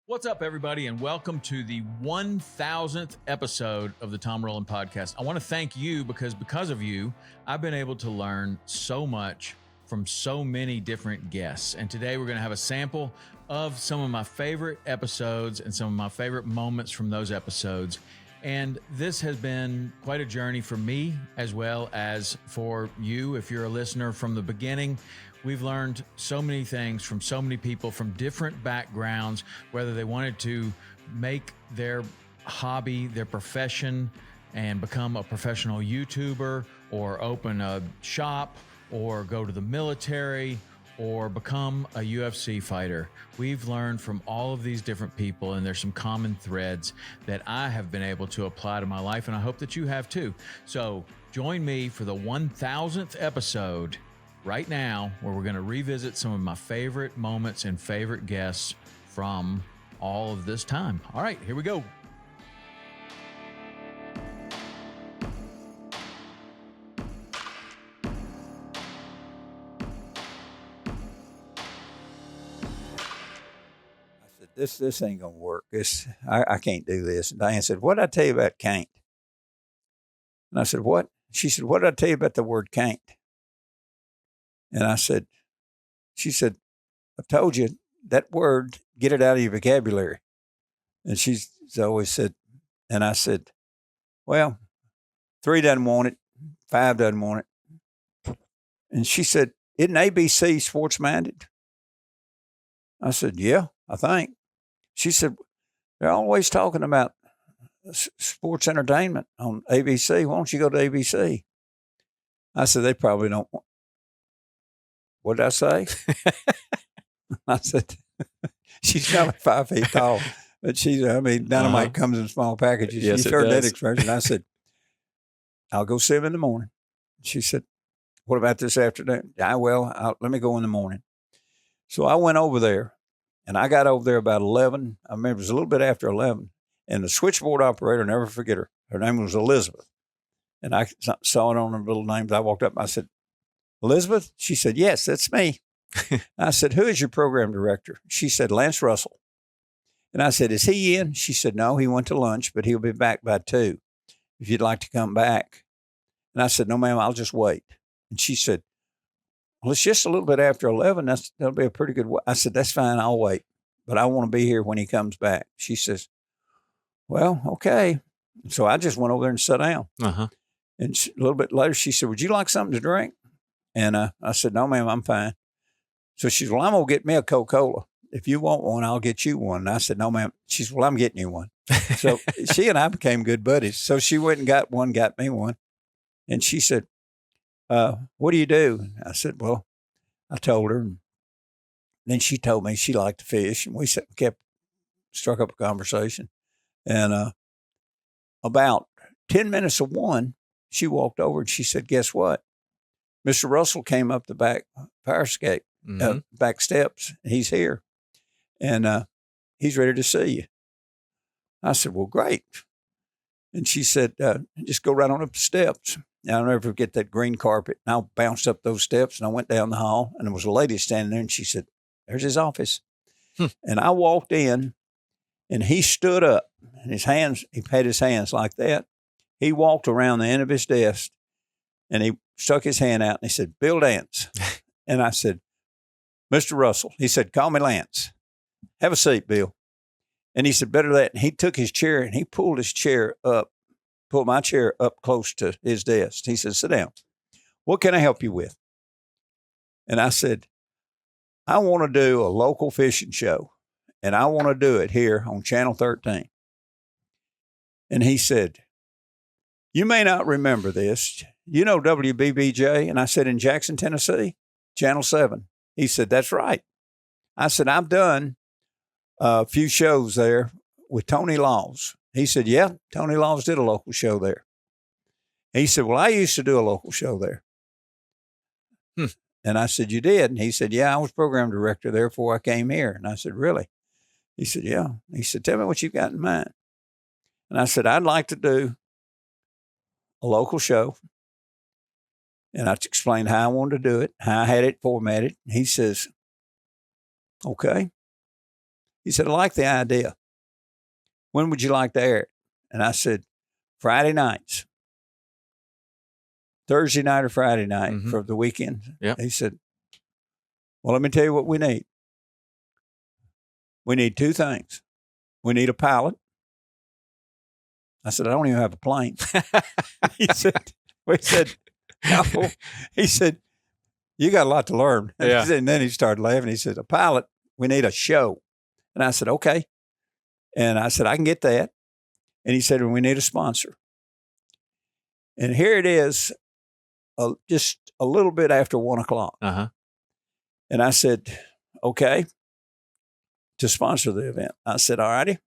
What's up, everybody, and welcome to the 1000th episode of the Tom Rowland Podcast. I want to thank you because of you, I've been able to learn so much from so many different guests. And today we're going to have a sample of some of my favorite episodes and some of my favorite moments from those episodes. And this has been quite a journey for me as well as for you. If you're a listener from the beginning, we've learned so many things from so many people from different backgrounds, whether they wanted to make their hobby their profession and become a professional YouTuber, or open a shop, or go to the military, or become a UFC fighter. We've learned from all of these different people, and there's some common threads that I have been able to apply to my life, and I hope that you have too. So join me for the 1000th episode right now, where we're going to revisit some of my favorite moments and favorite guests from all of this time. All right, here we go. This ain't gonna work. I can't do this. And Diane said, "What did I tell you about can't?" And I said, "What?" She said, "What did I tell you about the word can't?" And I said, she said, "I told you that word, get it out of your vocabulary." And she's always said, and I said, "Well, 3 doesn't want it, 5 doesn't want it." And she said, "Isn't ABC sports minded?" I said, "Yeah, I think." She said, "They're always talking about sports entertainment on ABC. Why don't you go to ABC?" I said, "They probably don't want." What did I say? I said, she's not 5 feet tall, but dynamite comes in small packages. Yes, She's it heard that does. expression. I said, "I'll go see him in the morning." She said, "What about this afternoon?" Let me go in the morning. So I went over there. And I got over there about 11. I remember it was a little bit after 11. And the switchboard operator, never forget her. Her name was Elizabeth. And I saw it on her little names. I walked up and I said, "Elizabeth?" She said, "Yes, that's me." I said, "Who is your program director?" She said, "Lance Russell." And I said, "Is he in?" She said, "No, he went to lunch, but he'll be back by 2 if you'd like to come back." And I said, "No, ma'am, I'll just wait." And she said, "Well, it's just a little bit after 11. That'll be a pretty good way." I said, "That's fine. I'll wait. But I want to be here when he comes back." She says, "Well, okay." So I just went over there and sat down. Uh-huh. And a little bit later, she said, "Would you like something to drink?" And I said, "No, ma'am, I'm fine." So she said, "Well, I'm going to get me a Coca-Cola. If you want one, I'll get you one." And I said, "No, ma'am." She said, "Well, I'm getting you one." So she and I became good buddies. So she went and got me one. And she said, "What do you do?" I said, "Well," I told her. And then she told me she liked to fish, and we struck up a conversation. And about 10 minutes of 1, she walked over and she said, "Guess what? Mr. Russell came up the back fire escape, back steps. He's here, and he's ready to see you." I said, "Well, great." And she said, "Just go right on up the steps." And I'll never forget that green carpet. And I bounced up those steps and I went down the hall, and there was a lady standing there, and she said, "There's his office." And I walked in, and he stood up, and he had his hands like that. He walked around the end of his desk, and he stuck his hand out, and he said, "Bill Dance." And I said, "Mr. Russell." He said, "Call me Lance. Have a seat, Bill." And he said, "Better that." And he took his chair and he pulled my chair up close to his desk. He said, "Sit down. What can I help you with?" And I said, "I want to do a local fishing show, and I want to do it here on Channel 13. And he said, "You may not remember this. You know WBBJ?" And I said, "In Jackson, Tennessee, Channel 7. He said, "That's right." I said, "I've done a few shows there with Tony Laws." He said, "Yeah, Tony Laws did a local show there." He said, "Well, I used to do a local show there." And I said, "You did?" And he said, "Yeah, I was program director there before I came here." And I said, "Really?" He said, "Yeah." He said, "Tell me what you've got in mind." And I said, "I'd like to do a local show." And I explained how I wanted to do it, how I had it formatted. He says, "Okay." He said, I like the idea. When would you like to air it? And I said, Friday nights. Thursday night or Friday night for the weekend. Yep. He said, well, let me tell you what we need. We need two things. We need a pilot. I said, I don't even have a plane. We said, no. He said, you got a lot to learn. Yeah. And then he started laughing. He said, a pilot, we need a show. And I said, okay. And I said, I can get that. And he said, we need a sponsor. And here it is, just a little bit after 1 o'clock. Uh-huh. And I said, okay, to sponsor the event. I said, all righty.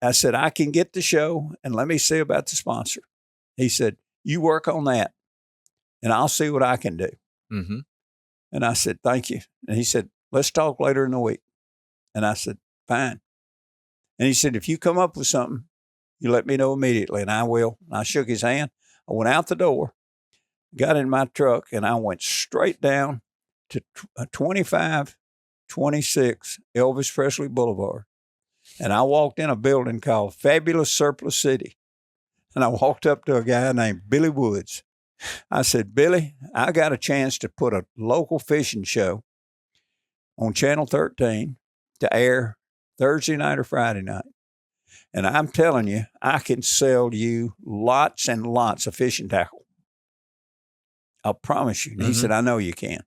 I said, I can get the show and let me see about the sponsor. He said, you work on that and I'll see what I can do. Mm-hmm. And I said, thank you. And he said, let's talk later in the week. And I said, fine. And he said, if you come up with something, you let me know immediately, and I will. And I shook his hand. I went out the door, got in my truck, and I went straight down to 2526 Elvis Presley Boulevard. And I walked in a building called Fabulous Surplus City. And I walked up to a guy named Billy Woods. I said, Billy, I got a chance to put a local fishing show on Channel 13 to air Thursday night or Friday night. And I'm telling you, I can sell you lots and lots of fishing tackle. I'll promise you. And he said, I know you can.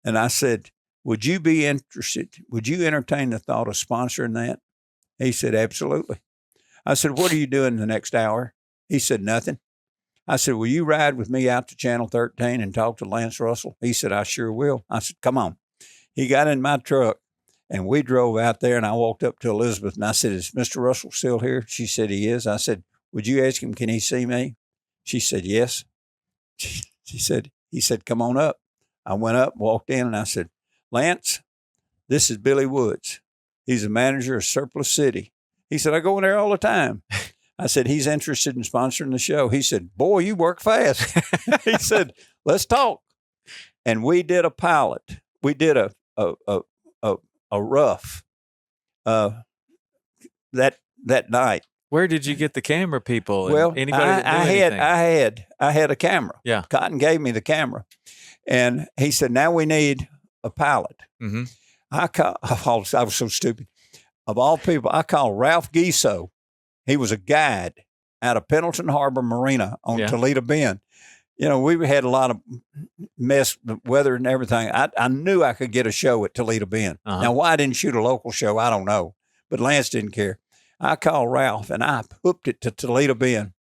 And I said, would you be interested? Would you entertain the thought of sponsoring that? He said, absolutely. I said, what are you doing the next hour? He said, nothing. I said, will you ride with me out to Channel 13 and talk to Lance Russell? He said, I sure will. I said, come on. He got in my truck. And we drove out there, and I walked up to Elizabeth, and I said, is Mr. Russell still here? She said, he is. I said, would you ask him, can he see me? She said, yes. He said, come on up. I went up, walked in, and I said, Lance, this is Billy Woods. He's the manager of Surplus City. He said, I go in there all the time. I said, he's interested in sponsoring the show. He said, boy, you work fast. He said, let's talk. And we did a pilot. We did a rough that night. Where did you get the camera people? Well, anybody that I had a camera. Yeah. Cotton gave me the camera, and he said, now we need a pilot. Mm-hmm. I was so stupid. Of all people, I called Ralph Giso. He was a guide out of Pendleton Harbor Marina on Toledo Bend. You know, we had a lot of mess, weather and everything. I knew I could get a show at Toledo Bend. Uh-huh. Now, why I didn't shoot a local show, I don't know. But Lance didn't care. I called Ralph, and I hooked it to Toledo Bend.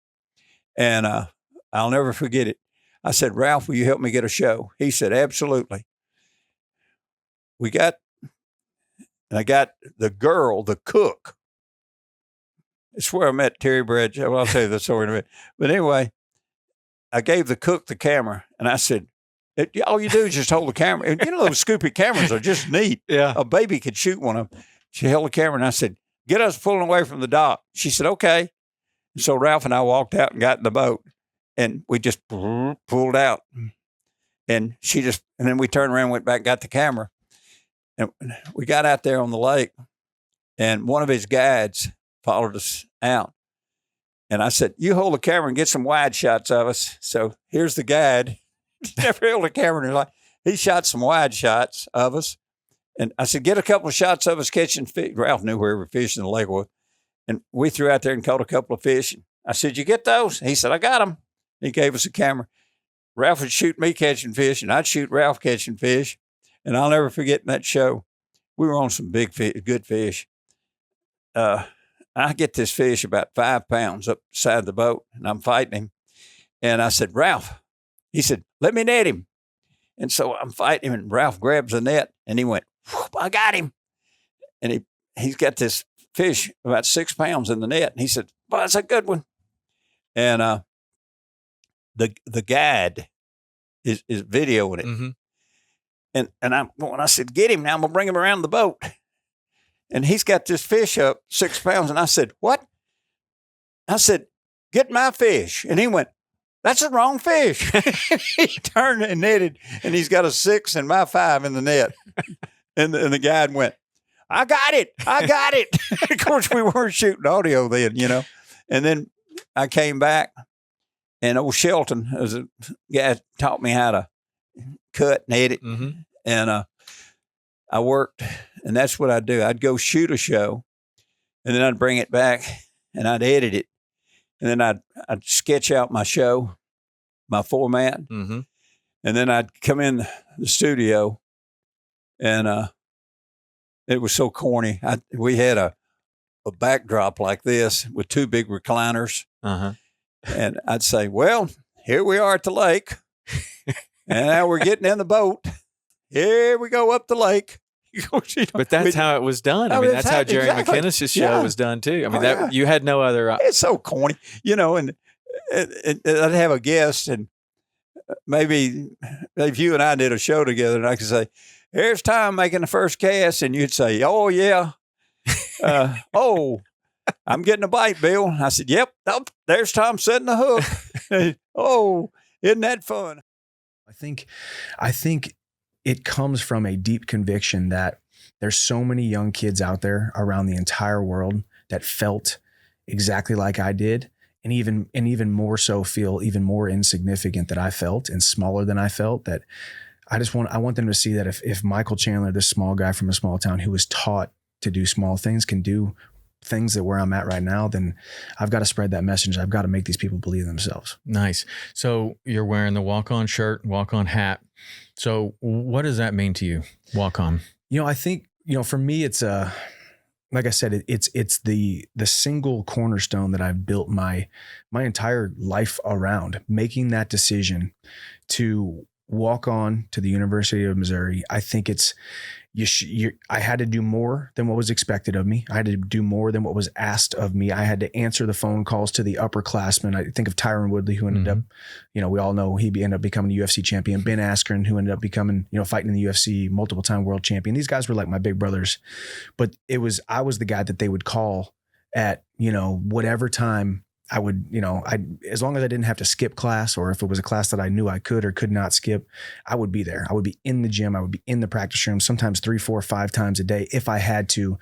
And I'll never forget it. I said, Ralph, will you help me get a show? He said, absolutely. I got the girl, the cook. It's where I met Terry Bradshaw. Well, I'll tell you the story in a minute. But anyway, I gave the cook the camera, and I said, all you do is just hold the camera. And, you know, those scoopy cameras are just neat. Yeah. A baby could shoot one of them. She held the camera, and I said, get us pulling away from the dock. She said, okay. And so Ralph and I walked out and got in the boat, and we just pulled out. And then we turned around, went back, got the camera. And we got out there on the lake, and one of his guides followed us out. And I said, you hold the camera and get some wide shots of us. So here's the guide. Never held a camera in his life. He shot some wide shots of us. And I said, get a couple of shots of us catching fish. Ralph knew where we were fishing the lake was. And we threw out there and caught a couple of fish. I said, you get those? He said, I got them. He gave us a camera. Ralph would shoot me catching fish, and I'd shoot Ralph catching fish. And I'll never forget that show. We were on some big fish, good fish. I get this fish about 5 pounds up the side of the boat, and I'm fighting him. And I said, Ralph, he said, let me net him. And so I'm fighting him, and Ralph grabs the net, and he went, I got him. And he's got this fish about 6 pounds in the net. And he said, well, that's a good one. And the guide is videoing it. Mm-hmm. And when I said, get him now, I'm going to bring him around the boat. And he's got this fish up 6 pounds. And I said, what? I said, get my fish. And he went, that's the wrong fish. He turned and netted, and he's got a 6 and my 5 in the net. And the guide went, I got it. Of course, we weren't shooting audio then, And then I came back, and old Shelton was a guy taught me how to cut and edit. Mm-hmm. And I worked, and that's what I'd do. I'd go shoot a show, and then I'd bring it back, and I'd edit it. And then I'd sketch out my show, my format. Mm-hmm. And then I'd come in the studio, and it was so corny. We had a backdrop like this with two big recliners. Uh-huh. And I'd say, well, here we are at the lake. And now we're getting in the boat. Here we go up the lake. But that's how it was done. I mean, that's how Jerry McInnes's show was done too. I mean, you had no other. It's so corny, and I'd have a guest, and maybe if you and I did a show together, and I could say, here's Tom making the first cast, and you'd say, oh, yeah. Oh, I'm getting a bite, Bill. And I said, yep, there's Tom setting the hook. Oh, isn't that fun? I think it comes from a deep conviction that there's so many young kids out there around the entire world that felt exactly like I did, and even more so feel even more insignificant that I felt and smaller than I felt. That I want them to see that if Michael Chandler, this small guy from a small town who was taught to do small things, can do things that where I'm at right now, then I've got to spread that message. I've got to make these people believe themselves. Nice. So you're wearing the walk-on shirt, walk-on hat. So what does that mean to you, walk-on? I think, for me, it's like I said, it's the single cornerstone that I've built my entire life around. Making that decision to walk on to the University of Missouri, I think it's I had to do more than what was expected of me. I had to do more than what was asked of me. I had to answer the phone calls to the upperclassmen. I think of Tyron Woodley, who ended up, we all know he ended up becoming a UFC champion. Ben Askren, who ended up becoming, fighting in the UFC, multiple time world champion. These guys were like my big brothers, but I was the guy that they would call at, whatever time I would, as long as I didn't have to skip class, or if it was a class that I knew I could or could not skip, I would be there. I would be in the gym. I would be in the practice room, sometimes 3, 4, 5 times a day if I had to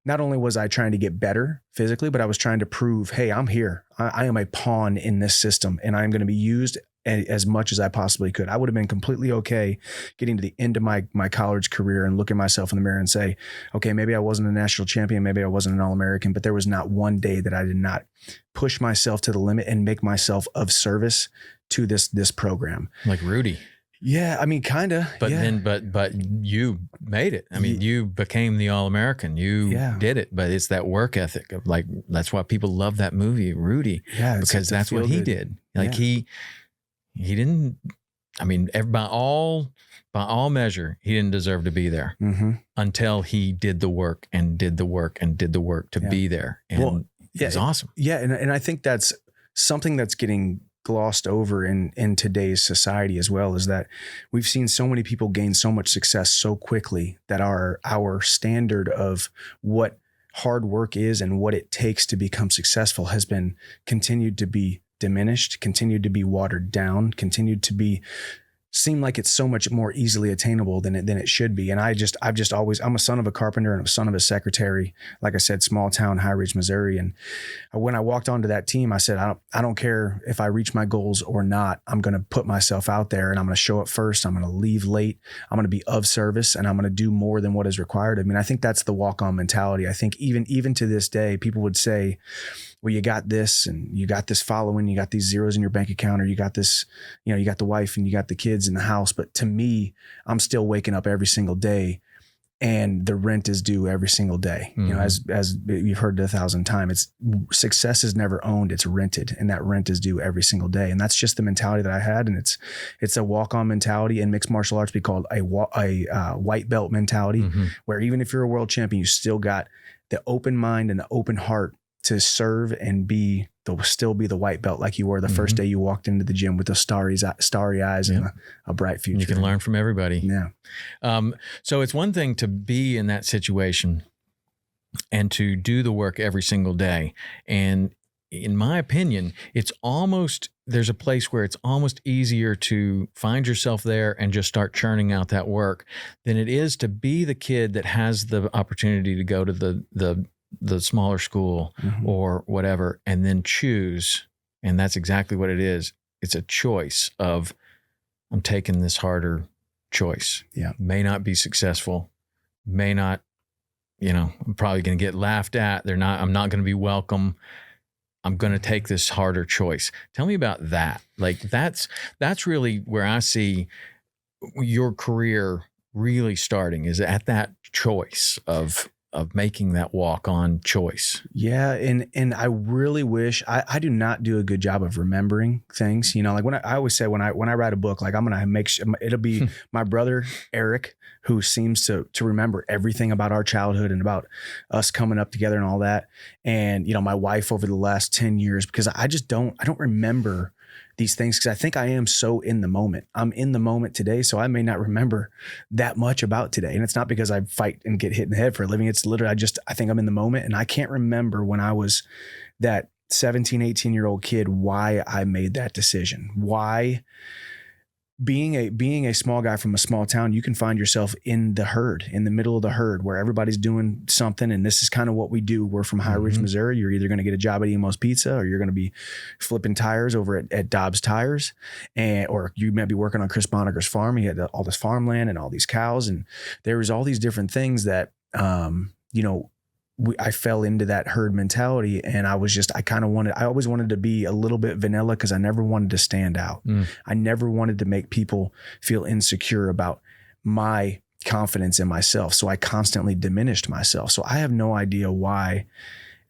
not only was I trying to get better physically, but I was trying to prove, hey, I'm here. I am a pawn in this system, and I'm going to be used as much as I possibly could. I would have been completely okay getting to the end of my college career and looking myself in the mirror and say, okay, maybe I wasn't a national champion, maybe I wasn't an All-American, but there was not one day that I did not push myself to the limit and make myself of service to this program. Like Rudy. Yeah, I mean, kind of. But you made it. I mean, you became the All-American. You did it. But it's that work ethic of that's why people love that movie, Rudy. Yeah, because that's what he did. He didn't. I mean, by all measure, he didn't deserve to be there until he did the work and did the work and did the work to be there. And it's awesome. Yeah, and I think that's something that's getting glossed over in today's society as well, is that we've seen so many people gain so much success so quickly that our standard of what hard work is and what it takes to become successful has been continued to be diminished, continued to be watered down, continued to seem like it's so much more easily attainable than it should be. And I'm a son of a carpenter and a son of a secretary, like I said, small town, High Ridge, Missouri. And when I walked onto that team, I said, I don't care if I reach my goals or not. I'm going to put myself out there, and I'm going to show up first. I'm going to leave late. I'm going to be of service, and I'm going to do more than what is required of me. And I think that's the walk-on mentality. I think even to this day, people would say, well, you got this, and you got this following, you got these zeros in your bank account, or you got this, you got the wife and you got the kids in the house. But to me, I'm still waking up every single day, and the rent is due every single day. As you've heard it 1,000 times, success is never owned, it's rented, and that rent is due every single day. And that's just the mentality that I had. And it's a walk-on mentality. In mixed martial arts, be called a white belt mentality, where even if you're a world champion, you still got the open mind and the open heart to serve and still be the white belt like you were the first day you walked into the gym with those starry eyes and a bright future. You can learn from everybody. Yeah. So it's one thing to be in that situation and to do the work every single day. And in my opinion, it's almost there's a place where it's almost easier to find yourself there and just start churning out that work than it is to be the kid that has the opportunity to go to the smaller school or whatever, and then choose. And that's exactly what it is. It's a choice of, I'm taking this harder choice. Yeah. May not be successful, may not, I'm probably going to get laughed at. I'm not going to be welcome. I'm going to take this harder choice. Tell me about that. Like that's really where I see your career really starting, is at that choice of making that walk on choice. Yeah. And I really wish I do not do a good job of remembering things, like when I always say, when I write a book, like I'm going to make sure it'll be my brother, Eric, who seems to remember everything about our childhood and about us coming up together and all that. And, my wife over the last 10 years, because I don't remember these things, because I think I am so in the moment. I'm in the moment today, so I may not remember that much about today. And it's not because I fight and get hit in the head for a living. It's literally, I think I'm in the moment, and I can't remember when I was that 17, 18-year-old kid, why I made that decision. Why being a small guy from a small town, you can find yourself in the herd, in the middle of the herd, where everybody's doing something. And this is kind of what we do. We're from High Ridge, Missouri. You're either going to get a job at Emo's Pizza, or you're going to be flipping tires over at Dobbs Tires, or you might be working on Chris Bonniger's farm. He had all this farmland and all these cows, and there was all these different things that, I fell into that herd mentality, and I always wanted to be a little bit vanilla, because I never wanted to stand out. I never wanted to make people feel insecure about my confidence in myself. So I constantly diminished myself. So I have no idea why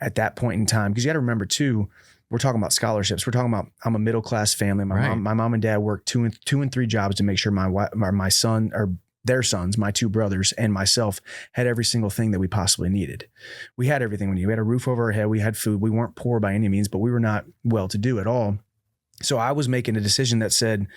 at that point in time, because you got to remember too, we're talking about scholarships. We're talking about, I'm a middle-class family. My mom and dad worked two and three jobs to make sure my son, or their sons, my two brothers and myself, had every single thing that we possibly needed. We had everything we needed. We had a roof over our head. We had food. We weren't poor by any means, but we were not well-to-do at all. So I was making a decision that said,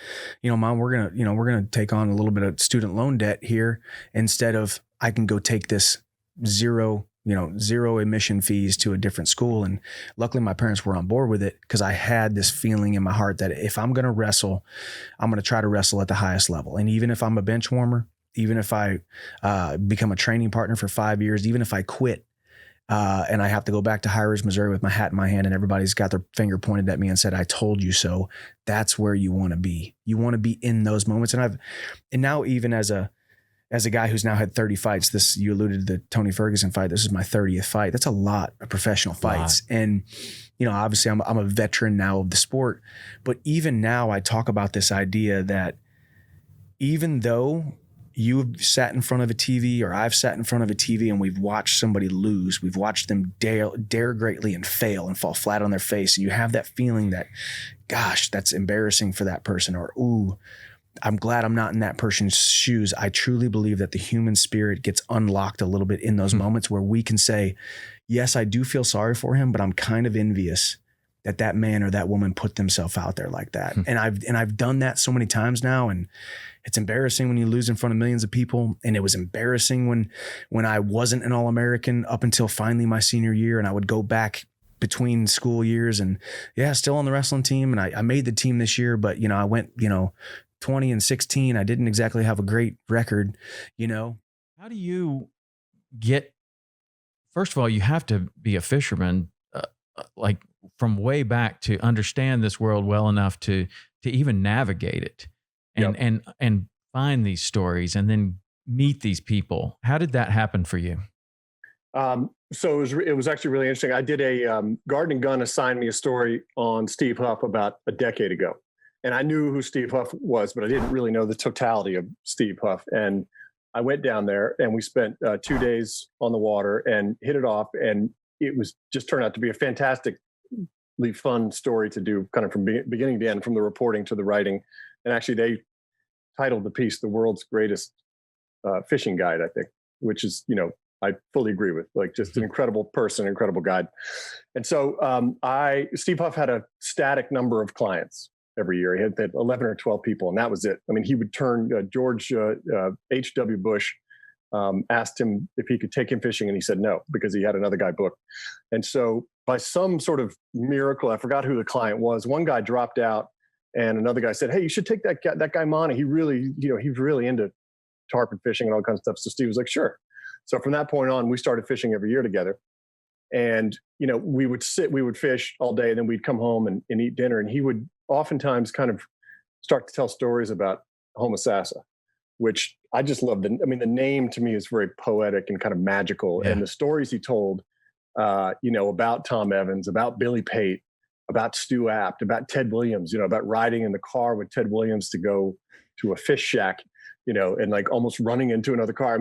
Mom, we're going to take on a little bit of student loan debt here, instead of, I can go take this zero emission fees to a different school. And luckily my parents were on board with it, because I had this feeling in my heart that if I'm going to wrestle, I'm going to try to wrestle at the highest level. And even if I'm a bench warmer, even if I become a training partner for 5 years, even if I quit and I have to go back to High Ridge, Missouri with my hat in my hand and everybody's got their finger pointed at me and said, I told you so, that's where you want to be. You want to be in those moments. And now even as a guy who's now had 30 fights, you alluded to the Tony Ferguson fight. This is my 30th fight. That's a lot of professional fights. And, obviously I'm a veteran now of the sport, but even now I talk about this idea that even though you've sat in front of a TV, or I've sat in front of a TV, and we've watched somebody lose, we've watched them dare greatly and fail and fall flat on their face. And you have that feeling that, gosh, that's embarrassing for that person, or, ooh, I'm glad I'm not in that person's shoes. I truly believe that the human spirit gets unlocked a little bit in those moments where we can say, yes, I do feel sorry for him, but I'm kind of envious that man or that woman put themselves out there like that. And I've done that so many times now, and it's embarrassing when you lose in front of millions of people. And it was embarrassing when I wasn't an All-American up until finally my senior year, and I would go back between school years and still on the wrestling team. And I made the team this year, but I went, 20-16. I didn't exactly have a great record, How do you get, first of all, you have to be a fisherman, like from way back, to understand this world well enough to even navigate it and find these stories and then meet these people. How did that happen for you? So it was actually really interesting. I did a Garden and Gun assigned me a story on Steve Huff about a decade ago. And I knew who Steve Huff was, but I didn't really know the totality of Steve Huff. And I went down there and we spent 2 days on the water and hit it off. And it was just turned out to be a fantastically fun story to do, kind of from beginning to end, from the reporting to the writing. And actually they titled the piece, "The World's Greatest Fishing Guide," I think, which is, I fully agree with, like, just an incredible person, incredible guide. And so Steve Huff had a static number of clients every year. He had 11 or 12 people, and that was it. I mean, he would turn George H.W. Bush asked him if he could take him fishing, and he said no, because he had another guy booked. And so by some sort of miracle, I forgot who the client was, one guy dropped out and another guy said, hey, you should take that guy Monte. He really, he's really into tarpon fishing and all kinds of stuff. So Steve was like, sure. So from that point on, we started fishing every year together. And, we would fish all day, and then we'd come home and eat dinner. And he would oftentimes kind of start to tell stories about Homosassa, which I just love. The name to me is very poetic and kind of magical. Yeah. And the stories he told, about Tom Evans, about Billy Pate, about Stu Apt, about Ted Williams, about riding in the car with Ted Williams to go to a fish shack, and like almost running into another car.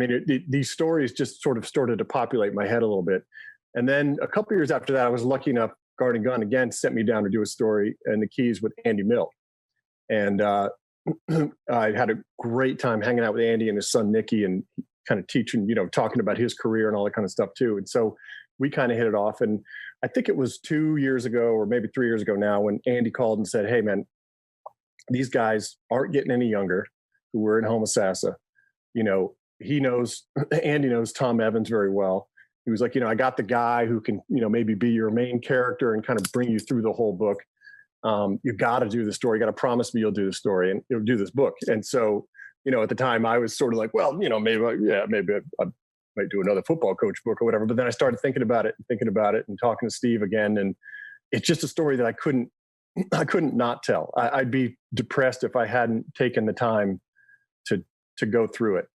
These stories just sort of started to populate my head a little bit. And then a couple of years after that, I was lucky enough, Garden Gun again sent me down to do a story in the Keys with Andy Mill. And I had a great time hanging out with Andy and his son, Nicky, and kind of teaching, talking about his career and all that kind of stuff too. And so we kind of hit it off. And I think it was 2 years ago or maybe 3 years ago now when Andy called and said, hey man, these guys aren't getting any younger who were in Homosassa. Andy knows Tom Evans very well. He was like, I got the guy who can, maybe be your main character and kind of bring you through the whole book. You got to do the story. You got to promise me you'll do the story and you'll do this book. And so, at the time I was sort of like, well, maybe I might do another football coach book or whatever. But then I started thinking about it and talking to Steve again. And it's just a story that I couldn't not tell. I'd be depressed if I hadn't taken the time to go through it.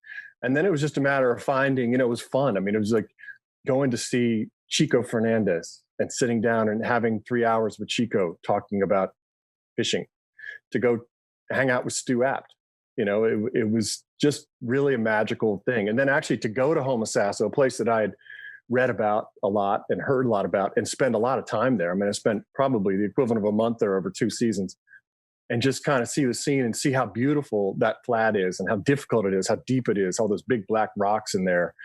And then it was just a matter of finding, it was fun. It was like going to see Chico Fernandez and sitting down and having 3 hours with Chico talking about fishing, to go hang out with Stu Apt. It was just really a magical thing. And then actually to go to Homosassa, a place that I had read about a lot and heard a lot about and spend a lot of time there. I spent probably the equivalent of a month there over 2 seasons, and just kind of see the scene and see how beautiful that flat is and how difficult it is, how deep it is, all those big black rocks in there.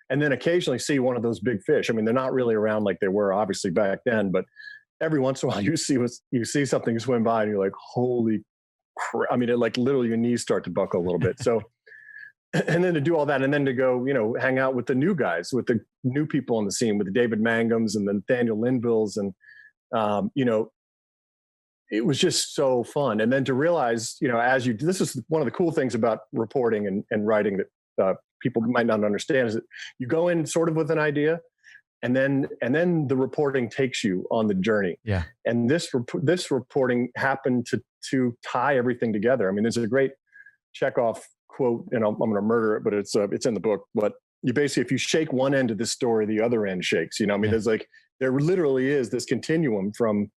And then occasionally see one of those big fish. They're not really around like they were obviously back then, but every once in a while you see something swim by and you're like, holy crap. It like literally your knees start to buckle a little bit. So, and then to do all that and then to go, hang out with the new guys, with the new people on the scene, with the David Mangums and the Nathaniel Linvilles. And, it was just so fun. And then to realize, this is one of the cool things about reporting and writing that people might not understand, is that you go in sort of with an idea, and then the reporting takes you on the journey. Yeah. And this reporting happened to tie everything together. There's a great Chekhov quote, and I'm going to murder it, but it's in the book. But you basically, if you shake one end of this story, the other end shakes. There's there literally is this continuum from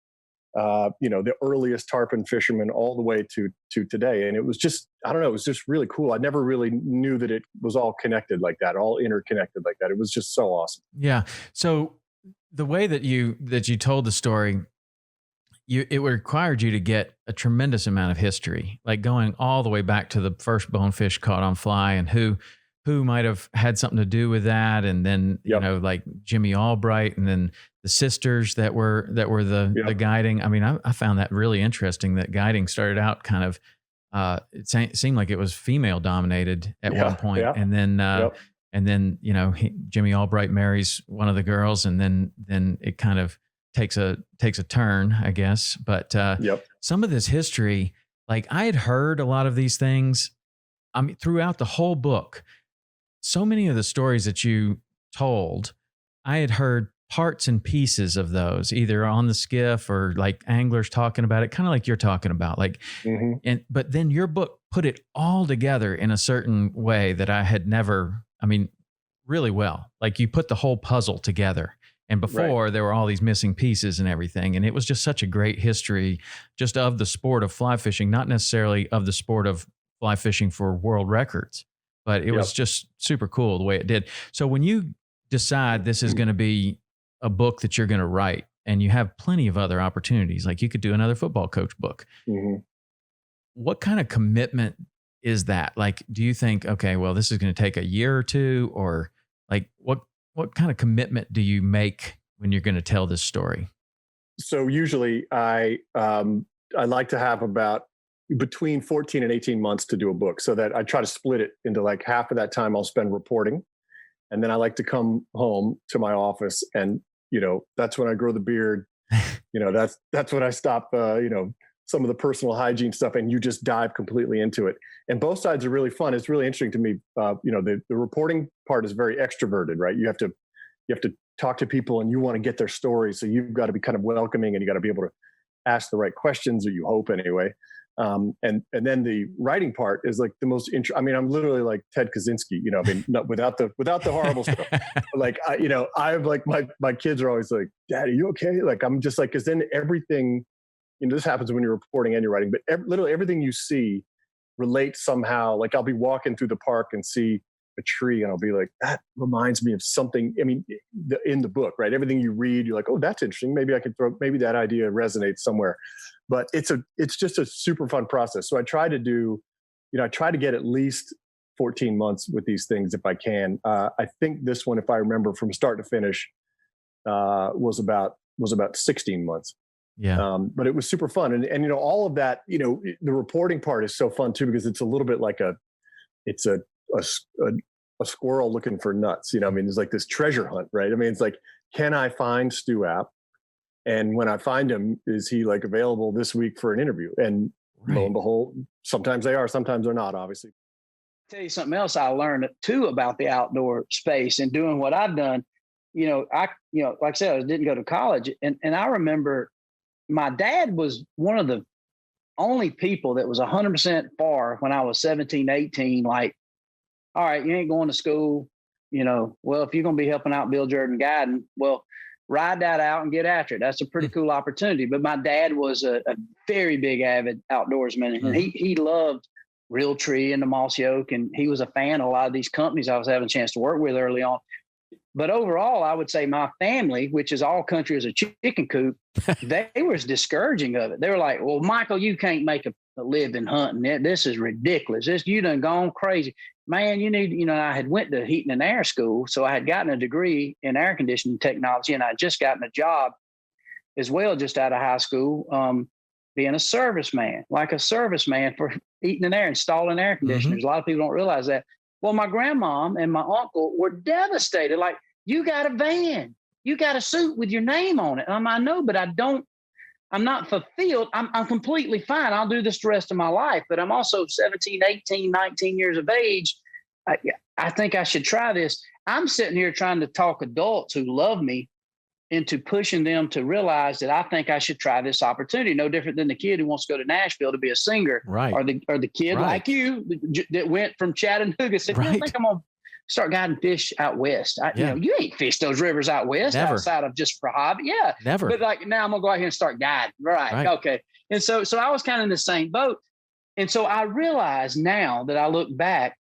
the earliest tarpon fishermen all the way to today. And it was just, it was just really cool. I never really knew that it was all connected like that, all interconnected like that. It was just so awesome. Yeah. So the way that you told the story, it required you to get a tremendous amount of history, like going all the way back to the first bonefish caught on fly and who might have had something to do with that. And then, like Jimmy Albright, and then the sisters that were the guiding. I found that really interesting, that guiding started out kind of, it seemed like it was female dominated at one point. Yeah. And then, Jimmy Albright marries one of the girls, and then it kind of takes a turn, I guess. But some of this history, like I had heard a lot of these things, throughout the whole book. So many of the stories that you told, I had heard parts and pieces of those, either on the skiff or like anglers talking about it, kind of like you're talking about, like, but then your book put it all together in a certain way that I had never, really well. Like you put the whole puzzle together. And before there were all these missing pieces and everything. And it was just such a great history just of the sport of fly fishing, not necessarily of the sport of fly fishing for world records, but it was just super cool the way it did. So when you decide this is going to be a book that you're going to write, and you have plenty of other opportunities, like you could do another football coach book, what kind of commitment is that? Like, do you think, okay, well, this is going to take a year or two, or like what kind of commitment do you make when you're going to tell this story? So usually I like to have about between 14 and 18 months to do a book, so that I try to split it into like half of that time I'll spend reporting. And then I like to come home to my office, and, that's when I grow the beard. That's when I stop, some of the personal hygiene stuff, and you just dive completely into it. And both sides are really fun. It's really interesting to me. The reporting part is very extroverted, right? You have to talk to people, and you want to get their stories. So you've got to be kind of welcoming, and you got to be able to ask the right questions, or you hope anyway. And then the writing part is like the most I'm literally like Ted Kaczynski, not without the horrible stuff. Like, I've like, my kids are always like, Dad, are you okay? Like, I'm just like, cause then everything, this happens when you're reporting and you're writing, but literally everything you see relates somehow. Like, I'll be walking through the park and see a tree, and I'll be like, that reminds me of something. In the book, right? Everything you read, you're like, oh, that's interesting. Maybe maybe that idea resonates somewhere. But it's just a super fun process. So I try to get at least 14 months with these things if I can. I think this one, if I remember from start to finish, was about 16 months. Yeah. But it was super fun. And all of that, the reporting part is so fun too, because it's a little bit like a squirrel looking for nuts. It's like this treasure hunt, right? It's like, can I find Stu App? And when I find him, is he like available this week for an interview? And lo and behold, sometimes they are, sometimes they're not, obviously. Tell you something else I learned too about the outdoor space and doing what I've done. Like I said, I didn't go to college, and I remember my dad was one of the only people that was 100% for when I was 17, 18, like, all right, you ain't going to school, well, if you're going to be helping out Bill Jordan guiding, well, ride that out and get after it. That's a pretty cool opportunity. But my dad was a very big avid outdoorsman, and he loved Realtree and the Mossy Oak, and he was a fan of a lot of these companies I was having a chance to work with early on. But overall, I would say my family, which is all country as a chicken coop, they was discouraging of it. They were like, well, Michael, you can't make a living hunting. This is ridiculous. You done gone crazy. Man, you need, I had went to heating and air school. So I had gotten a degree in air conditioning technology, and I had just gotten a job as well, just out of high school, being a serviceman, for heating and air, installing air conditioners. A lot of people don't realize that. Well, my grandmom and my uncle were devastated. Like, you got a van, you got a suit with your name on it. I know, but I'm not fulfilled. I'm completely fine. I'll do this the rest of my life, but I'm also 17, 18, 19 years of age. I think I should try this. I'm sitting here trying to talk adults who love me into pushing them to realize that I think I should try this opportunity. No different than the kid who wants to go to Nashville to be a singer, right? Or the kid like you that went from Chattanooga said, I think I'm gonna start guiding fish out west. You ain't fished those rivers out west. Never. Outside of just for hobby. Yeah, never. But like, now I'm gonna go out here and start guiding. Right. Okay. And so I was kind of in the same boat. And so I realize now that I look back,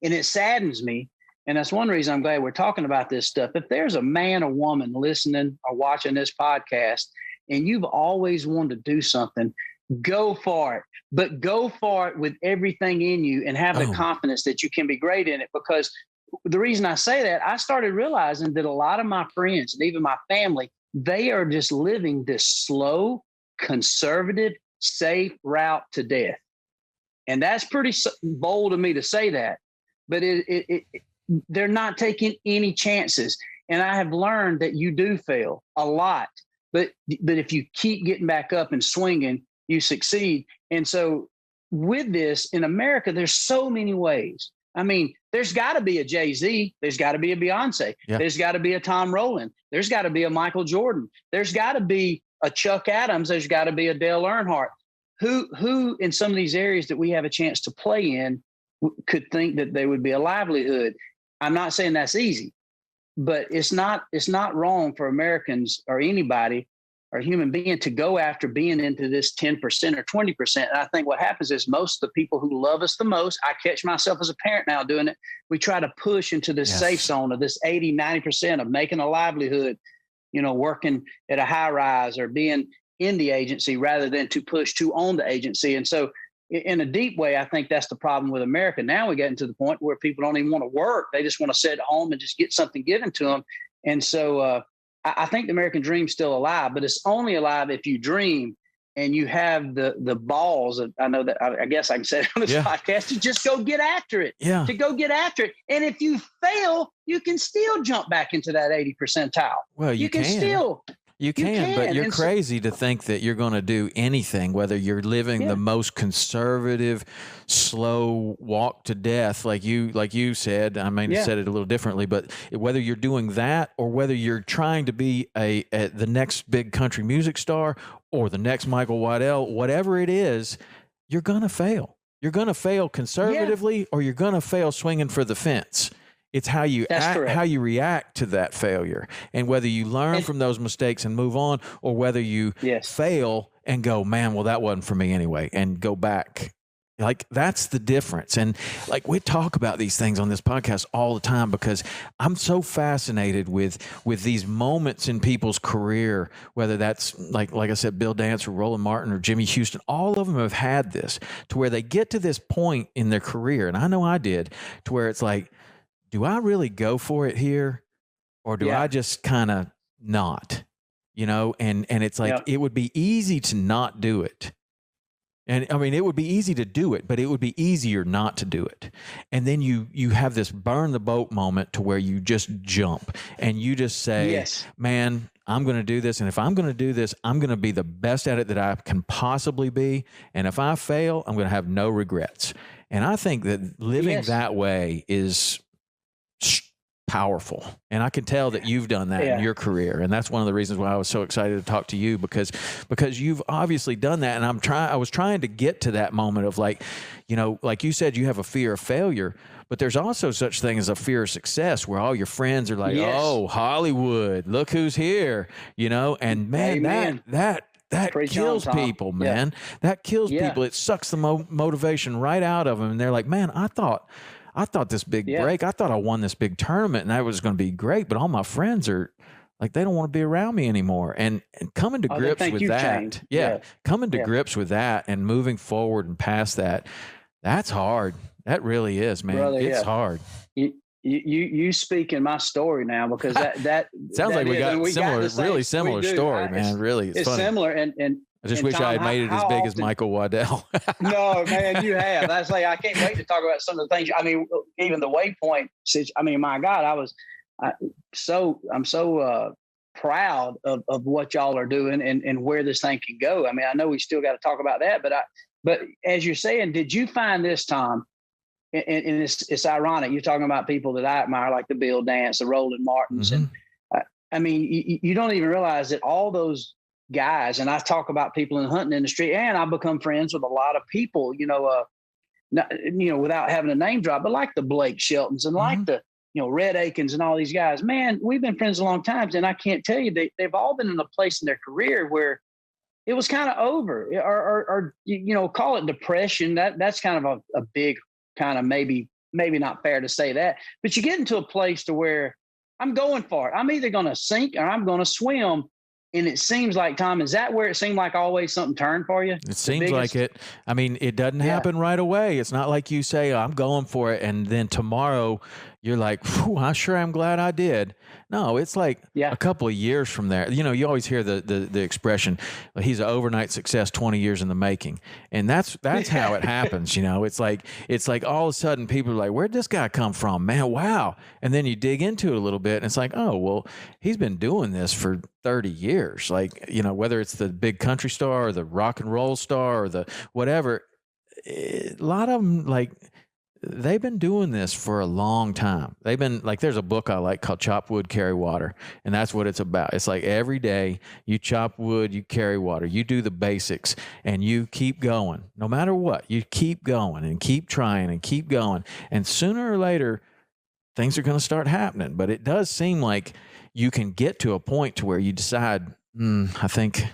and it saddens me. And that's one reason I'm glad we're talking about this stuff. If there's a man or woman listening or watching this podcast, and you've always wanted to do something, go for it. But go for it with everything in you, and have the confidence that you can be great in it. Because the reason I say that, I started realizing that a lot of my friends and even my family, they are just living this slow, conservative, safe route to death. And that's pretty bold of me to say that. But they're not taking any chances. And I have learned that you do fail a lot, but if you keep getting back up and swinging, you succeed. And so with this in America, there's so many ways. There's got to be a Jay-Z. There's got to be a Beyonce. Yeah. There's got to be a Tom Rowland. There's got to be a Michael Jordan. There's got to be a Chuck Adams. There's got to be a Dale Earnhardt. Who in some of these areas that we have a chance to play in could think that they would be a livelihood. I'm not saying that's easy, but it's not wrong for Americans or anybody or human being to go after being into this 10% or 20%. And I think what happens is most of the people who love us the most, I catch myself as a parent now doing it, we try to push into this safe zone of this 80, 90% of making a livelihood, working at a high rise or being in the agency rather than to push to own the agency. And so in a deep way, I think that's the problem with America. Now we get to the point where people don't even want to work. They just want to sit at home and just get something given to them. And so I think the American dream's still alive, but it's only alive if you dream and you have the balls of, I know that I guess I can say it on this podcast, to just go get after it. Yeah. To go get after it. And if you fail, you can still jump back into that 80 percentile. Well, you can still. You can, but you're crazy to think that you're going to do anything, whether you're living the most conservative, slow walk to death, like you said. I mean, said it a little differently, but whether you're doing that or whether you're trying to be the next big country music star or the next Michael Waddell, whatever it is, you're going to fail. You're going to fail conservatively or you're going to fail swinging for the fence. It's how you act, how you react to that failure, and whether you learn from those mistakes and move on, or whether you fail and go, man, well, that wasn't for me anyway, and go back. Like, that's the difference. And like, we talk about these things on this podcast all the time because I'm so fascinated with these moments in people's career, whether that's like I said, Bill Dance or Roland Martin or Jimmy Houston. All of them have had this to where they get to this point in their career, and I know I did, to where it's like, do I really go for it here, or do I just kind of not, and it's like, it would be easy to not do it. And I mean, it would be easy to do it, but it would be easier not to do it. And then you have this burn the boat moment to where you just jump and you just say, man, I'm going to do this. And if I'm going to do this, I'm going to be the best at it that I can possibly be. And if I fail, I'm going to have no regrets. And I think that living that way is powerful, and I can tell that you've done that in your career, and that's one of the reasons why I was so excited to talk to you, because you've obviously done that. And I was trying to get to that moment of like you said, you have a fear of failure, but there's also such thing as a fear of success, where all your friends are like, oh, Hollywood, look who's here, and man, that kills people, man. That kills people. It sucks the motivation right out of them, and they're like, man, I thought this big break, I thought I won this big tournament and that was going to be great, but all my friends are like, they don't want to be around me anymore. And coming to grips with that. Coming to grips with that and moving forward and past that, that's hard. That really is, man. Brother, it's hard. You speak in my story now, because that sounds like we got really similar story, man. Really. It's funny. Similar. And I just wish I had made it as big as Michael Waddell. No, man, you have. That's like, I can't wait to talk about some of the things. I mean, even the waypoint. I mean, my God, I'm so proud of what y'all are doing and where this thing can go. I mean, I know we still got to talk about that, but as you're saying, did you find this, Tom? And it's ironic. You're talking about people that I admire, like the Bill Dance, the Roland Martins, and I mean, you don't even realize that all those guys, and I talk about people in the hunting industry, and I become friends with a lot of people, without having a name drop, but like the Blake Sheltons and like the, Red Akins and all these guys, man, we've been friends a long time. And I can't tell you, they've all been in a place in their career where it was kind of over, or call it depression. That's kind of a big kind of maybe not fair to say that, but you get into a place to where I'm going for it. I'm either going to sink or I'm going to swim. And it seems like, Tom, is that where it seemed like always something turned for you? It seems like it. I mean, it doesn't happen right away. It's not like you say, I'm going for it, and then tomorrow you're like, I sure am glad I did. No, it's like a couple of years from there. You always hear the expression, he's an overnight success, 20 years in the making. And that's how it happens. It's like all of a sudden people are like, where'd this guy come from, man? Wow. And then you dig into it a little bit and it's like, oh, well, he's been doing this for 30 years. Like, whether it's the big country star or the rock and roll star or the whatever, a lot of them, like, they've been doing this for a long time. They've been like, there's a book I like called Chop Wood, Carry Water. And that's what it's about. It's like every day you chop wood, you carry water, you do the basics and you keep going. No matter what, you keep going and keep trying and keep going. And sooner or later, things are going to start happening. But it does seem like you can get to a point to where you decide, I think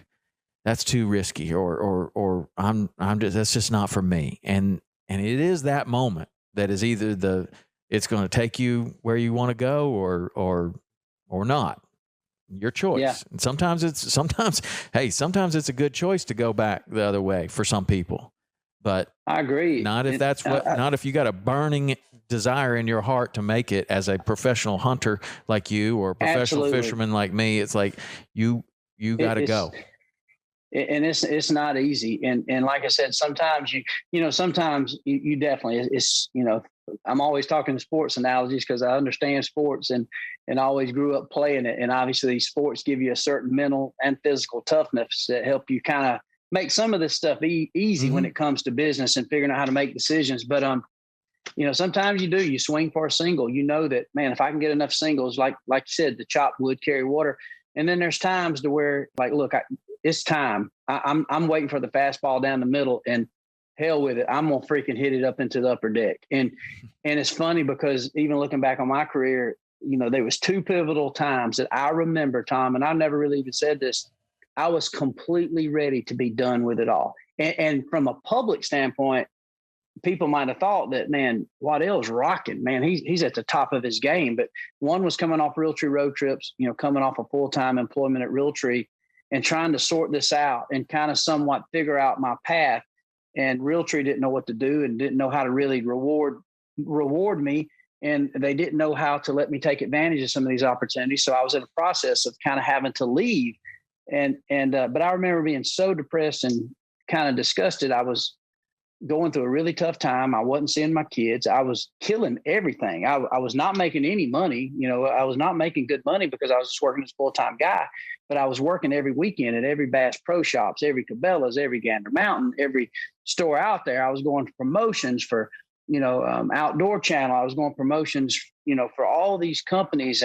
that's too risky, or I'm just, that's just not for me. And it is that moment that is either it's going to take you where you want to go or not. Your choice. Yeah. And sometimes it's a good choice to go back the other way for some people. But I agree. Not if not if you got a burning desire in your heart to make it as a professional hunter like you or a professional fisherman like me. It's like you got to go. and it's not easy. And like I said, sometimes you definitely, it's, I'm always talking sports analogies because I understand sports and always grew up playing it. And obviously sports give you a certain mental and physical toughness that help you kind of make some of this stuff easy when it comes to business and figuring out how to make decisions. But, sometimes you swing for a single, that, man, if I can get enough singles, like you said, the chopped wood carry water. And then there's times to where, like, look, it's time. I'm waiting for the fastball down the middle, and hell with it, I'm gonna freaking hit it up into the upper deck. And it's funny because even looking back on my career, there was two pivotal times that I remember, Tom, and I never really even said this. I was completely ready to be done with it all. And from a public standpoint, people might have thought that, man, Waddell's rocking, man, he's at the top of his game. But one was coming off Realtree road trips, coming off a full-time employment at Realtree and trying to sort this out and kind of somewhat figure out my path. And Realtree didn't know what to do and didn't know how to really reward me. And they didn't know how to let me take advantage of some of these opportunities. So I was in a process of kind of having to leave. But I remember being so depressed and kind of disgusted. I was going through a really tough time. I wasn't seeing my kids. I was killing everything. I was not making any money. I was not making good money because I was just working as a full-time guy, but I was working every weekend at every Bass Pro Shops, every Cabela's, every Gander Mountain, every store out there. I was going for promotions for, Outdoor Channel. I was going promotions, for all these companies.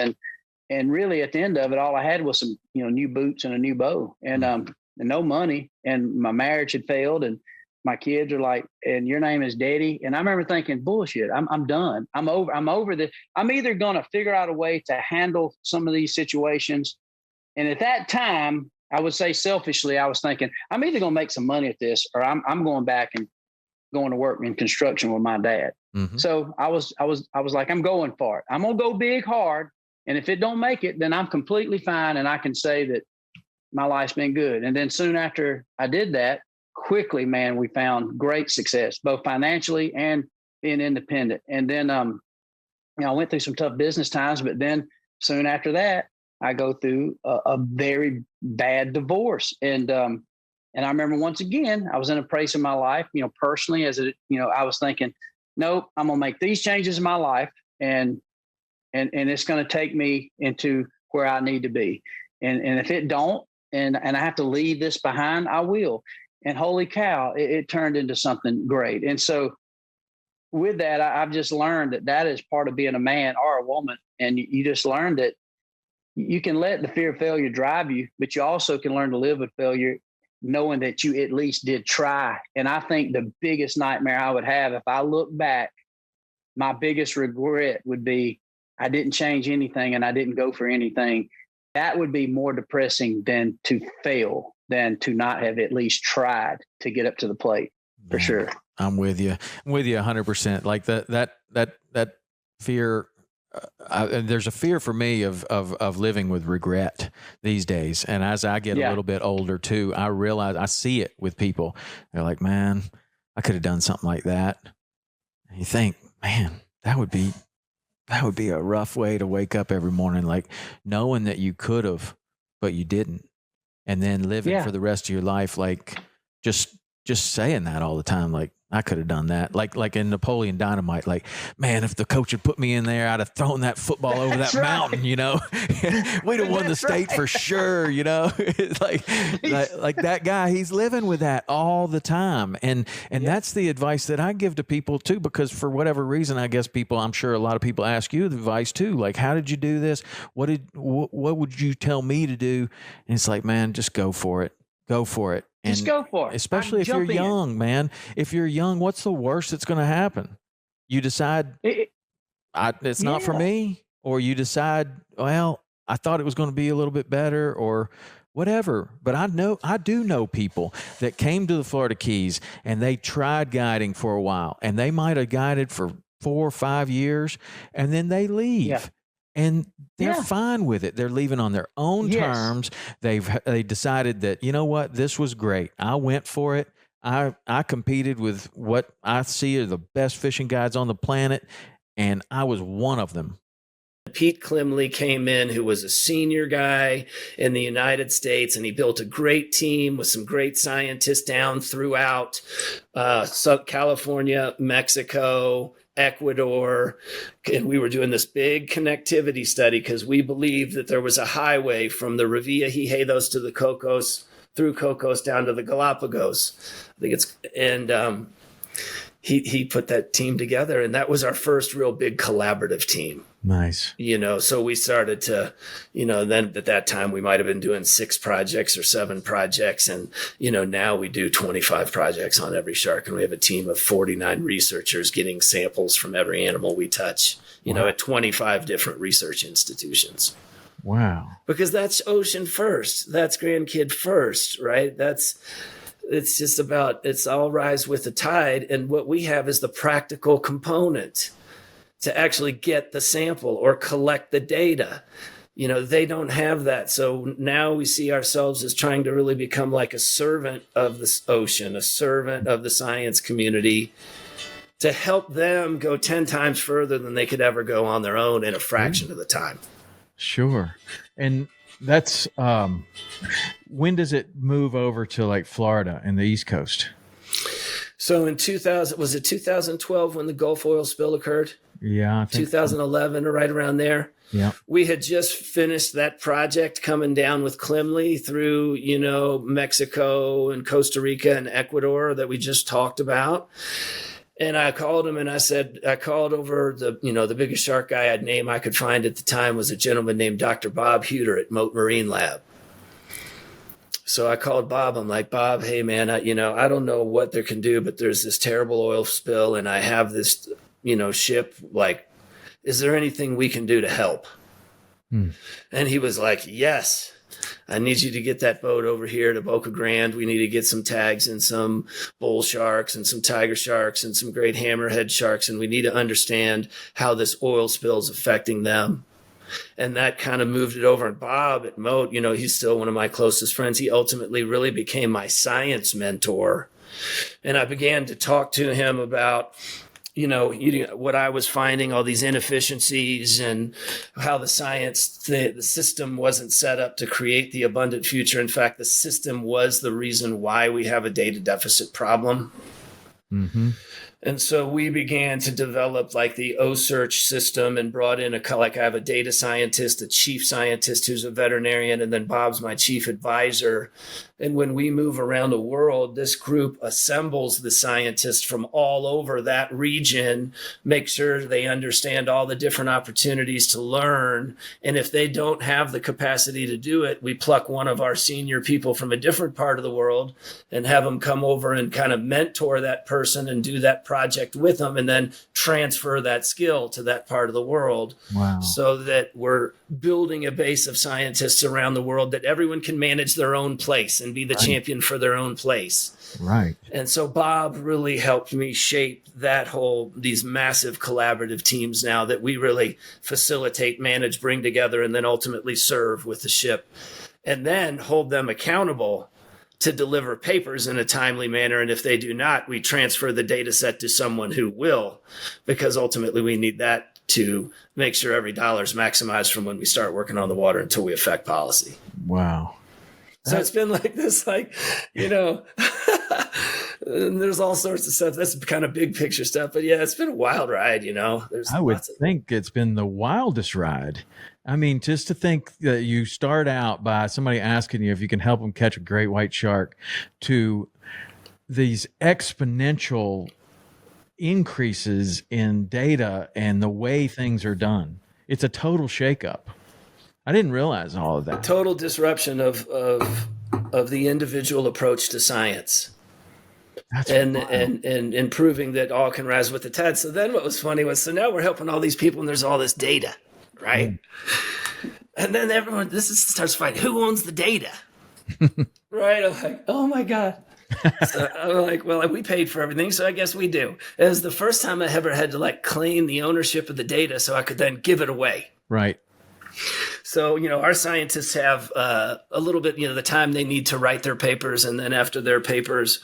And really at the end of it, all I had was some, new boots and a new bow and no money. And my marriage had failed, and my kids are like, and your name is Daddy. And I remember thinking, bullshit, I'm done. I'm over this. I'm either going to figure out a way to handle some of these situations. And at that time, I would say selfishly, I was thinking, I'm either going to make some money at this, or I'm going back and going to work in construction with my dad. Mm-hmm. So I was like, I'm going for it. I'm going to go big, hard. And if it don't make it, then I'm completely fine. And I can say that my life's been good. And then soon after I did that, quickly, man, we found great success, both financially and being independent. And then, I went through some tough business times, but then soon after that, I go through a very bad divorce. And I remember once again, I was in a place in my life, personally, I was thinking, nope, I'm going to make these changes in my life. And it's going to take me into where I need to be. And if it don't, and I have to leave this behind, I will. And holy cow, it turned into something great. And so with that, I've just learned that is part of being a man or a woman. And you just learn that you can let the fear of failure drive you, but you also can learn to live with failure, knowing that you at least did try. And I think the biggest nightmare I would have if I look back, my biggest regret would be I didn't change anything and I didn't go for anything. That would be more depressing than to fail, than to not have at least tried to get up to the plate. For sure. I'm with you. I'm with you 100%. Like that fear. There's a fear for me of living with regret these days. And as I get a little bit older too, I realize I see it with people. They're like, man, I could have done something like that. And you think, man, that would be a rough way to wake up every morning, like knowing that you could have, but you didn't. And then living for the rest of your life, like just saying that all the time, like I could have done that. Like in Napoleon Dynamite, like, man, if the coach had put me in there, I'd have thrown that football over that mountain, We'd have won the state for sure, like that guy, he's living with that all the time. And that's the advice that I give to people too, because for whatever reason, I guess I'm sure a lot of people ask you the advice too. Like, how did you do this? What would you tell me to do? And it's like, man, just go for it. Go for it. And just go for it. Especially if you're young, man. If you're young, what's the worst that's going to happen? You decide it's not for me, or you decide, well, I thought it was going to be a little bit better, or whatever. But I do know people that came to the Florida Keys and they tried guiding for a while, and they might have guided for 4 or 5 years, and then they leave. Yeah. And they're fine with it. They're leaving on their own terms. They decided that, you know what, this was great. I went for it. I competed with what I see are the best fishing guides on the planet, and I was one of them. Pete Klimley came in, who was a senior guy in the United States, and he built a great team with some great scientists down throughout California, Mexico, Ecuador. And we were doing this big connectivity study because we believed that there was a highway from the Revilla Gijedos to the Cocos, through Cocos down to the Galapagos. I think it's, and he put that team together, and that was our first real big collaborative team. Nice. So we started to, then at that time we might have been doing 6 projects or 7 projects. And, now we do 25 projects on every shark. And we have a team of 49 researchers getting samples from every animal we touch, at 25 different research institutions. Wow. Because that's ocean first. That's grandkid first, right? It's just about, it's all rise with the tide. And what we have is the practical component to actually get the sample or collect the data. They don't have that. So now we see ourselves as trying to really become like a servant of the ocean, a servant of the science community, to help them go 10 times further than they could ever go on their own in a fraction of the time. Sure. And that's, when does it move over to like Florida and the East Coast? So in 2012 when the Gulf oil spill occurred? Yeah. 2011 or right around there. Yeah. We had just finished that project coming down with Klimley through, Mexico and Costa Rica and Ecuador that we just talked about. And I called him and I called over the biggest shark guy name I could find at the time was a gentleman named Dr. Bob Huter at Mote Marine Lab. So I called Bob. I'm like, Bob, hey man, I don't know what they can do, but there's this terrible oil spill and I have this, ship, like, is there anything we can do to help? And he was like, yes, I need you to get that boat over here to Boca Grande. We need to get some tags and some bull sharks and some tiger sharks and some great hammerhead sharks. And we need to understand how this oil spill is affecting them. And that kind of moved it over. And Bob at Mote, he's still one of my closest friends. He ultimately really became my science mentor. And I began to talk to him about, what I was finding, all these inefficiencies and how the system wasn't set up to create the abundant future. In fact, the system was the reason why we have a data deficit problem. Mm-hmm. And so we began to develop like the OCEARCH system and brought in I have a data scientist, a chief scientist who's a veterinarian, and then Bob's my chief advisor. And when we move around the world, this group assembles the scientists from all over that region, make sure they understand all the different opportunities to learn. And if they don't have the capacity to do it, we pluck one of our senior people from a different part of the world and have them come over and kind of mentor that person and do that project with them and then transfer that skill to that part of the world. Wow. So that we're building a base of scientists around the world that everyone can manage their own place and be the champion for their own place. Right. And so Bob really helped me shape these massive collaborative teams now that we really facilitate, manage, bring together, and then ultimately serve with the ship, and then hold them accountable to deliver papers in a timely manner. And if they do not, we transfer the data set to someone who will, because ultimately we need that to make sure every dollar is maximized from when we start working on the water until we affect policy. Wow. So it's been like this, and there's all sorts of stuff. That's kind of big picture stuff. But yeah, it's been a wild ride, I would think it's been the wildest ride. I mean, just to think that you start out by somebody asking you if you can help them catch a great white shark to these exponential increases in data and the way things are done. It's a total shakeup. I didn't realize all of that. Total disruption of the individual approach to science. That's and proving that all can rise with the tide. So then what was funny was, so now we're helping all these people and there's all this data, right? And then everyone, starts fighting. Who owns the data? Right? I'm like, oh my God. So I'm like, well, we paid for everything, so I guess we do. It was the first time I ever had to claim the ownership of the data so I could then give it away. Right. So, our scientists have a little bit, the time they need to write their papers. And then after their papers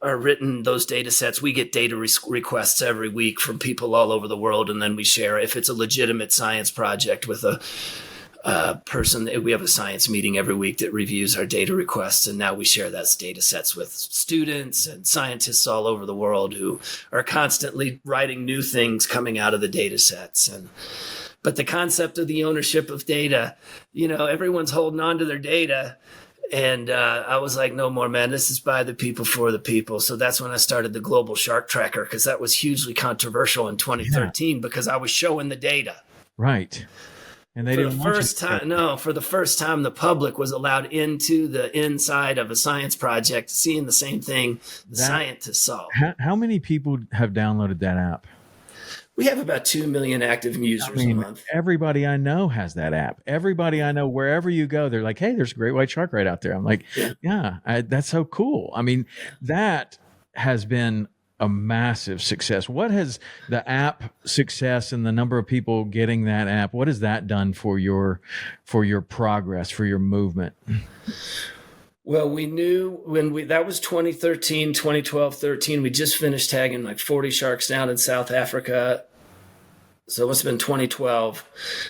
are written, those data sets, we get data requests every week from people all over the world. And then we share, if it's a legitimate science project with a person, we have a science meeting every week that reviews our data requests. And now we share those data sets with students and scientists all over the world who are constantly writing new things coming out of the data sets. But the concept of the ownership of data, everyone's holding on to their data. And I was like, no more, man, this is by the people for the people. So that's when I started the Global Shark Tracker, because that was hugely controversial in 2013 because I was showing the data. Right. And they for didn't the first time, for the first time, the public was allowed into the inside of a science project, seeing the same thing the scientists saw. How many people have downloaded that app? We have about 2 million active users a month. Everybody I know has that app. Everybody I know, wherever you go, they're like, hey, there's a great white shark right out there. I'm like, that's so cool. I mean, that has been a massive success. What has the app success and the number of people getting that app, what has that done for your progress, for your movement? Well, we knew that was 2013, 2012, 13. We just finished tagging like 40 sharks down in South Africa. So it must have been 2012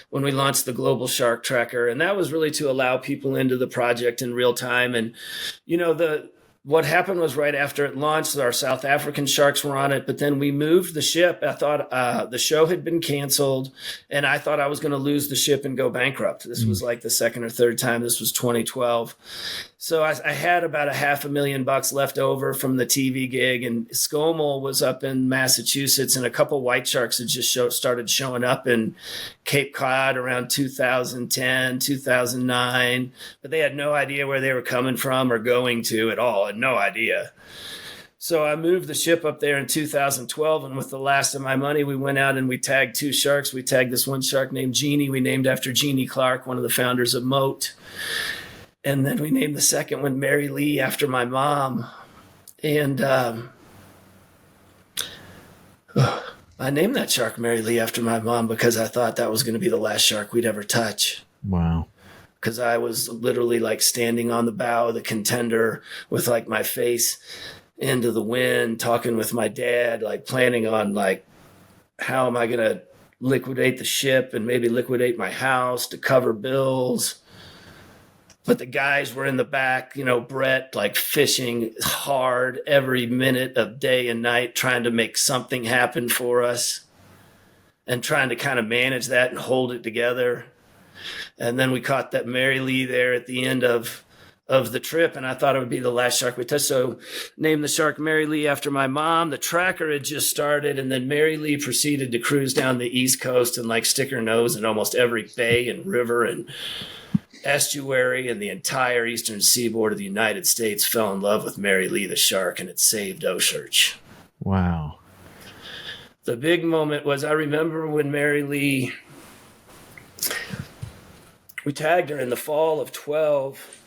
when we launched the Global Shark Tracker. And that was really to allow people into the project in real time. And, what happened was right after it launched, our South African sharks were on it, but then we moved the ship. I thought the show had been canceled, and I thought I was going to lose the ship and go bankrupt. This was like the second or third time. This was 2012. So I had about $500,000 left over from the TV gig, and SCOML was up in Massachusetts, and a couple white sharks had just started showing up in Cape Cod around 2010, 2009, but they had no idea where they were coming from or going to at all. No idea. So I moved the ship up there in 2012, and with the last of my money, we went out and we tagged 2 sharks. We tagged this one shark named Jeannie. We named after Jeannie Clark, one of the founders of Moat. And then we named the second one Mary Lee after my mom. And I named that shark Mary Lee after my mom because I thought that was going to be the last shark we'd ever touch. Wow. Because I was literally like standing on the bow of the Contender with like my face into the wind, talking with my dad, like planning on like, how am I going to liquidate the ship and maybe liquidate my house to cover bills. But the guys were in the back, Brett, like fishing hard every minute of day and night, trying to make something happen for us and trying to kind of manage that and hold it together. And then we caught that Mary Lee there at the end of the trip, and I thought it would be the last shark we touched. So named the shark Mary Lee after my mom. The tracker had just started, and then Mary Lee proceeded to cruise down the East Coast and like stick her nose in almost every bay and river and estuary, and the entire eastern seaboard of the United States fell in love with Mary Lee the shark, and it saved OCEARCH. Wow. The big moment was, I remember when Mary Lee, we tagged her in the fall of 12,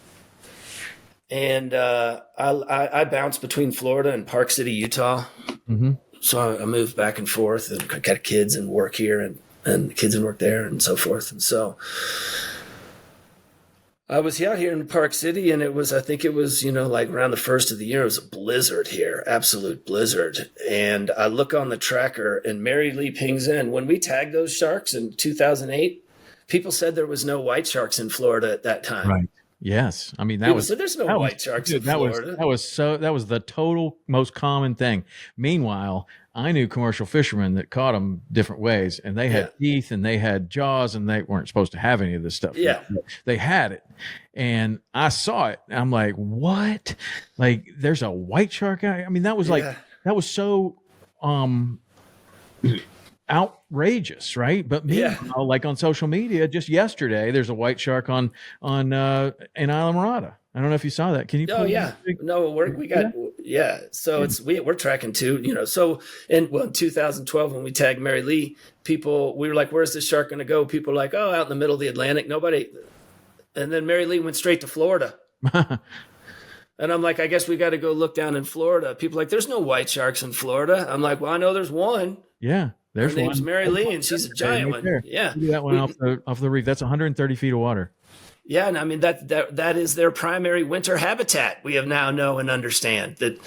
and I bounced between Florida and Park City, Utah. Mm-hmm. So I moved back and forth, and I got kids and work here and kids and work there and so forth. And so I was out here in Park City, and I think it was, like around the first of the year, it was a blizzard here, absolute blizzard. And I look on the tracker, and Mary Lee pings in. When we tagged those sharks in 2008, people said there was no white sharks in Florida at that time. Right. Yes. I mean, there's no white sharks in Florida. That was the total most common thing. Meanwhile, I knew commercial fishermen that caught them different ways, and they had teeth and they had jaws, and they weren't supposed to have any of this stuff. Yeah. They had it. And I saw it. I'm like, what? Like, there's a white shark out here? I mean, that was that was so outrageous, right? But meanwhile, like on social media, just yesterday, there's a white shark in Isla Mirada. I don't know if you saw that. Can you? Oh yeah, no, we got So we're tracking too. So in 2012 when we tagged Mary Lee, we were like, "Where's this shark going to go?" People were like, "Oh, out in the middle of the Atlantic." Nobody. And then Mary Lee went straight to Florida. And I'm like, I guess we got to go look down in Florida. People are like, there's no white sharks in Florida. I'm like, well, I know there's one. Yeah. There's Her name's one. Mary Lee, and she's a giant right one. there. Yeah. Look at that one off the reef. That's 130 feet of water. Yeah, and I mean that is their primary winter habitat. We have now know and understand that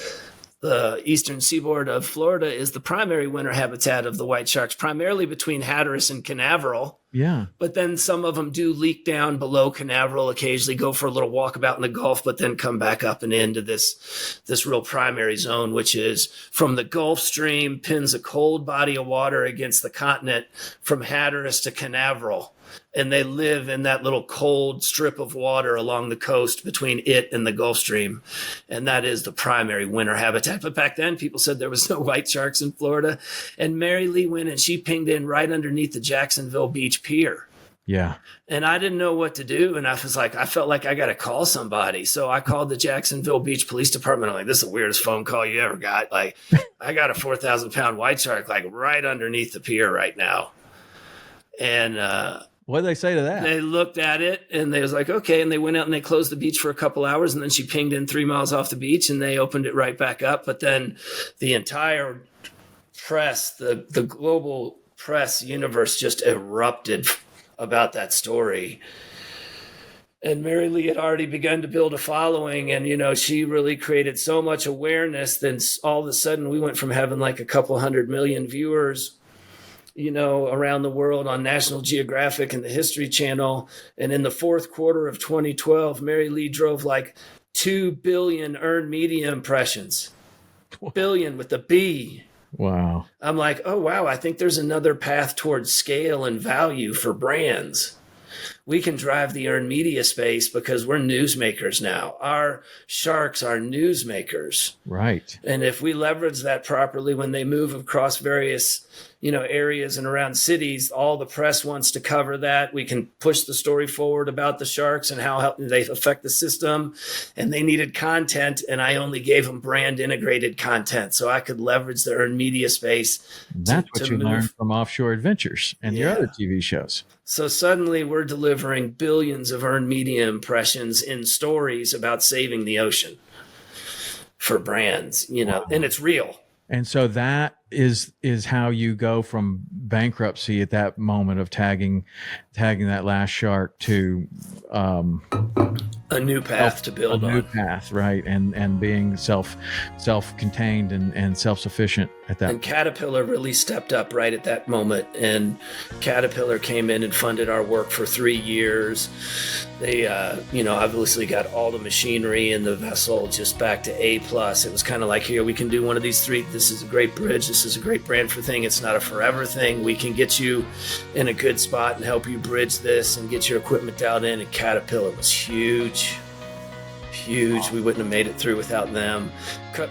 the eastern seaboard of Florida is the primary winter habitat of the white sharks, primarily between Hatteras and Canaveral. Yeah. But then some of them do leak down below Canaveral, occasionally go for a little walkabout in the Gulf, but then come back up and into this real primary zone, which is from the Gulf Stream, pins a cold body of water against the continent from Hatteras to Canaveral. And they live in that little cold strip of water along the coast between it and the Gulf Stream. And that is the primary winter habitat. But back then, people said there was no white sharks in Florida. And Mary Lee went and she pinged in right underneath the Jacksonville Beach Pier. Yeah. And I didn't know what to do. And I felt like I got to call somebody. So I called the Jacksonville Beach Police Department. I'm like, this is the weirdest phone call you ever got. Like, I got a 4,000-pound white shark, like right underneath the pier right now. And, what did they say to that? they looked at it and they was like, okay. And they went out and they closed the beach for a couple hours. And then she pinged in 3 miles off the beach and they opened it right back up. But then the entire press, the global press universe just erupted about that story. And Mary Lee had already begun to build a following. And, you know, she really created so much awareness. Then all of a sudden we went from having like a couple 100 million viewers, you know, around the world on National Geographic and the History Channel. And in the fourth quarter of 2012, Mary Lee drove like 2 billion earned media impressions. Billion with the B. Wow. I'm like, oh, wow, I think there's another path towards scale and value for brands. We can drive the earned media space because we're newsmakers now. Our sharks are newsmakers. Right. And if we leverage that properly when they move across various, you know, areas and around cities, all the press wants to cover that. We can push the story forward about the sharks and how they affect the system. And they needed content, and I only gave them brand integrated content so I could leverage the earned media space. That's what you learned from Offshore Adventures and your other TV shows. So suddenly we're delivering billions of earned media impressions in stories about saving the ocean for brands, you know, and it's real. And so that is how you go from bankruptcy at that moment of tagging that last shark to a new path to build on. A new path, right? And being self-contained and self-sufficient at that. And Caterpillar really stepped up right at that moment. And Caterpillar came in and funded our work for 3 years. They, you know, obviously got all the machinery and the vessel just back to A+. It was kind of like, here, we can do one of these 3. This is a great bridge. This is a great brand for thing. It's not a forever thing. We can get you in a good spot and help you bridge this and get your equipment dialed in. And Caterpillar was huge. We wouldn't have made it through without them. A